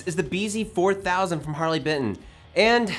is the BZ-4000 from Harley Benton. And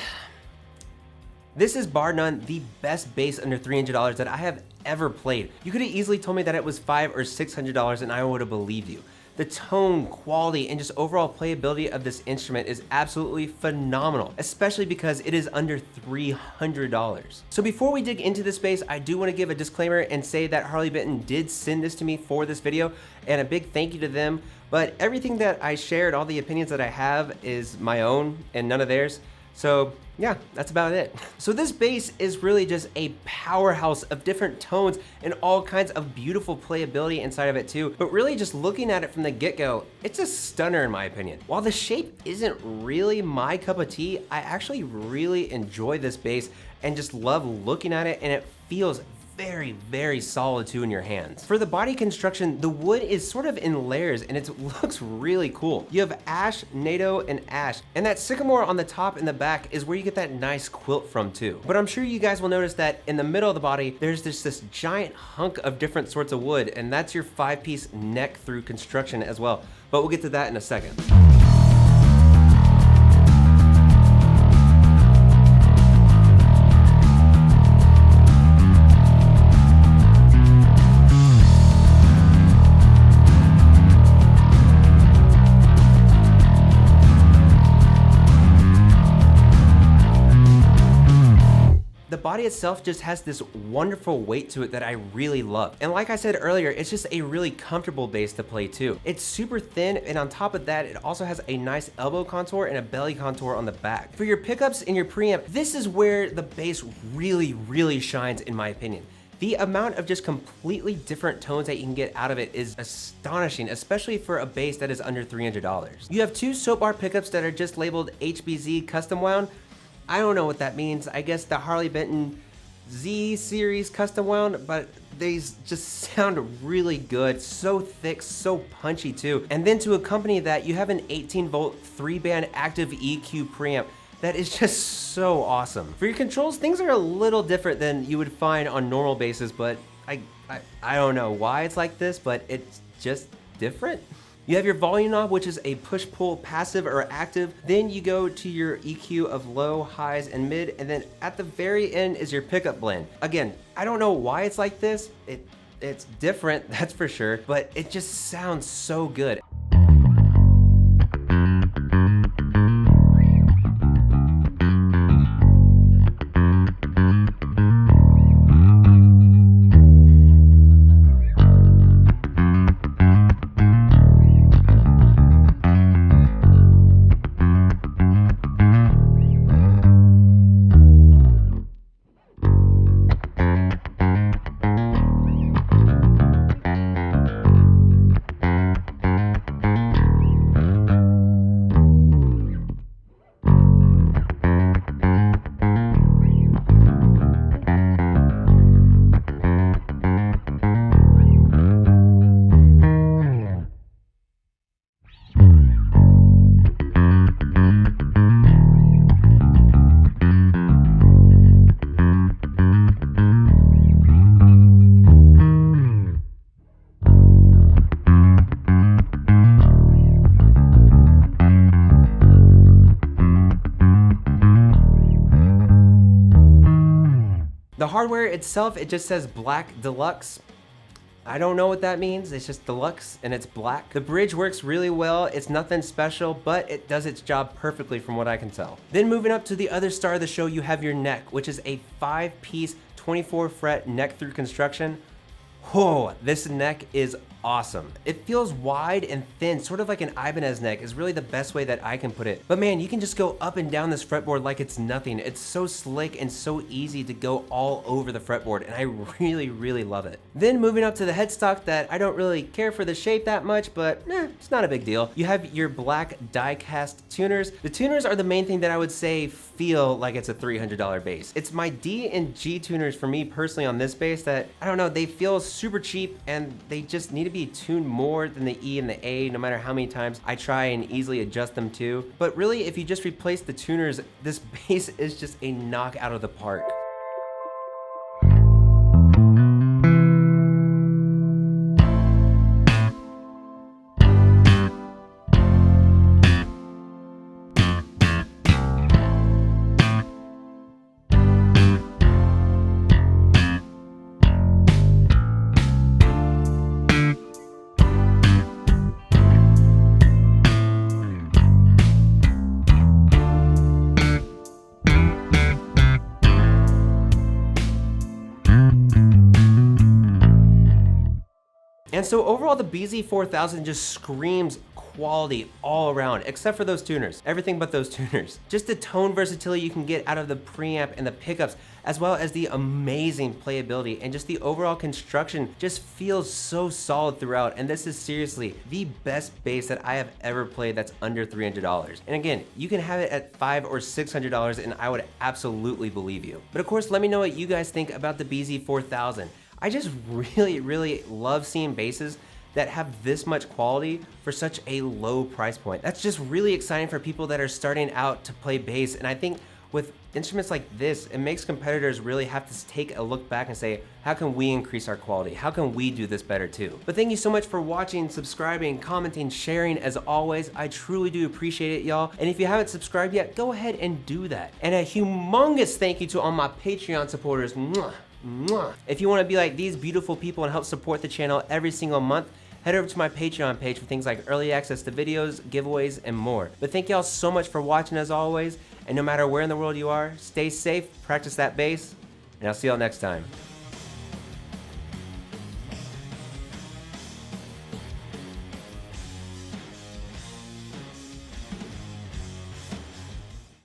this is bar none the best bass under $300 that I have ever played. You could have easily told me that it was $500 or $600 and I would have believed you. The tone, quality, and just overall playability of this instrument is absolutely phenomenal, especially because it is under $300. So before we dig into this bass, I do want to give a disclaimer and say that Harley Benton did send this to me for this video, and a big thank you to them. But everything that I shared, all the opinions that I have, is my own and none of theirs. So yeah, that's about it. So this bass is really just a powerhouse of different tones and all kinds of beautiful playability inside of it too. But really just looking at it from the get-go, it's a stunner in my opinion. While the shape isn't really my cup of tea, I actually really enjoy this bass and just love looking at it, and it feels very, very solid too in your hands. For the body construction, the wood is sort of in layers and it looks really cool. You have ash, NATO, and ash, and that sycamore on the top and the back is where you get that nice quilt from too. But I'm sure you guys will notice that in the middle of the body, there's this giant hunk of different sorts of wood, and that's your 5-piece neck through construction as well. But we'll get to that in a second. The body itself just has this wonderful weight to it that I really love. And like I said earlier, it's just a really comfortable bass to play too. It's super thin, and on top of that, it also has a nice elbow contour and a belly contour on the back. For your pickups and your preamp, this is where the bass really, really shines in my opinion. The amount of just completely different tones that you can get out of it is astonishing, especially for a bass that is under $300. You have two soap bar pickups that are just labeled HBZ custom wound. I don't know what that means. I guess the Harley Benton Z series custom wound, but these just sound really good. So thick, so punchy too. And then to accompany that, you have an 18-volt 3-band active EQ preamp that is just so awesome. For your controls, things are a little different than you would find on normal basses, but I don't know why it's like this, but it's just different. You have your volume knob, which is a push-pull passive or active. Then you go to your EQ of low, highs, and mid, and then at the very end is your pickup blend. Again, I don't know why it's like this. It's different, that's for sure, but it just sounds so good. The hardware itself, it just says Black Deluxe. I don't know what that means. It's just deluxe and it's black. The bridge works really well. It's nothing special, but it does its job perfectly from what I can tell. Then moving up to the other star of the show, you have your neck, which is a 5-piece 24-fret neck through construction. Whoa, this neck is awesome. It feels wide and thin, sort of like an Ibanez neck is really the best way that I can put it. But man, you can just go up and down this fretboard like it's nothing. It's so slick and so easy to go all over the fretboard, and I really, really love it. Then moving up to the headstock, that I don't really care for the shape that much, but it's not a big deal. You have your black die-cast tuners. The tuners are the main thing that I would say feel like it's a $300 bass. It's my D and G tuners for me personally on this bass that, I don't know, they feel super cheap and they just need to be tuned more than the E and the A, no matter how many times I try and easily adjust them too. But really, if you just replace the tuners, this bass is just a knock out of the park. And so overall, the BZ-4000 just screams quality all around, except for those tuners. Everything but those tuners. Just the tone versatility you can get out of the preamp and the pickups, as well as the amazing playability, and just the overall construction just feels so solid throughout. And this is seriously the best bass that I have ever played that's under $300. And again, you can have it at $500 or $600 and I would absolutely believe you. But of course, let me know what you guys think about the BZ-4000. I just really love seeing basses that have this much quality for such a low price point. That's just really exciting for people that are starting out to play bass. And I think with instruments like this, it makes competitors really have to take a look back and say, how can we increase our quality? How can we do this better too? But thank you so much for watching, subscribing, commenting, sharing as always. I truly do appreciate it, y'all. And if you haven't subscribed yet, go ahead and do that. And a humongous thank you to all my Patreon supporters. Mwah, mwah. If you wanna be like these beautiful people and help support the channel every single month, head over to my Patreon page for things like early access to videos, giveaways, and more. But thank y'all so much for watching as always, and no matter where in the world you are, stay safe, practice that bass, and I'll see y'all next time.